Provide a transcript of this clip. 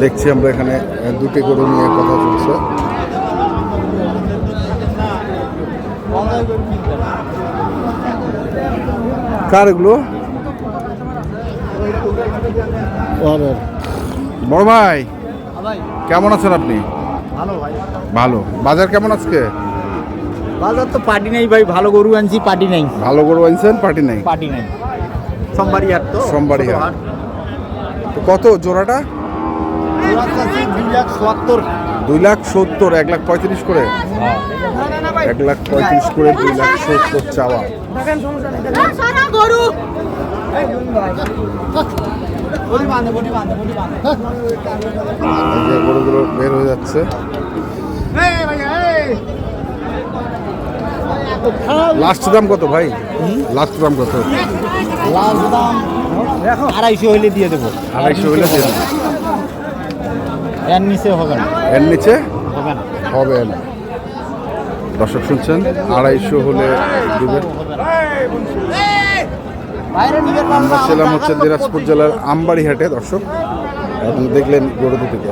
দেখছি আমরা এখানে দুটি গরু নিয়ে কথা চলছে। কার এগুলো? বড় ভাই কেমন আছেন আপনি? ভালো ভাই। ভালো। বাজার কেমন আজকে? বাজার তো পার্টি নেই ভাই, ভালো গরু আনছি পার্টি নেই। ভালো গরু আনছেন, পার্টি নেই? পার্টি নেই, সোমবারই হাট তো। সোমবারই হাট। তো কত জোড়াটা? 2,70,000। 2,70,000, 1,35,000 করে। 1,35,000 করে 2,70,000 চাওয়া। গরুগুলো বের হয়ে যাচ্ছে। লাস্ট দাম কত ভাই? লাস্ট দাম কত? লাস্ট দাম 250 হইলে দিয়ে দেবো। 250 হইলে দিয়ে দেবো। এর নিচে হবে না। এর নিচে হবে না। হবে না। দর্শক শুনছেন, 250 হলে দিবেন। আমরা ছিলাম হচ্ছে দিনাজপুর জেলার আমবাড়ি হাটে দর্শক, এবং দেখলেন গরু দুটিকে।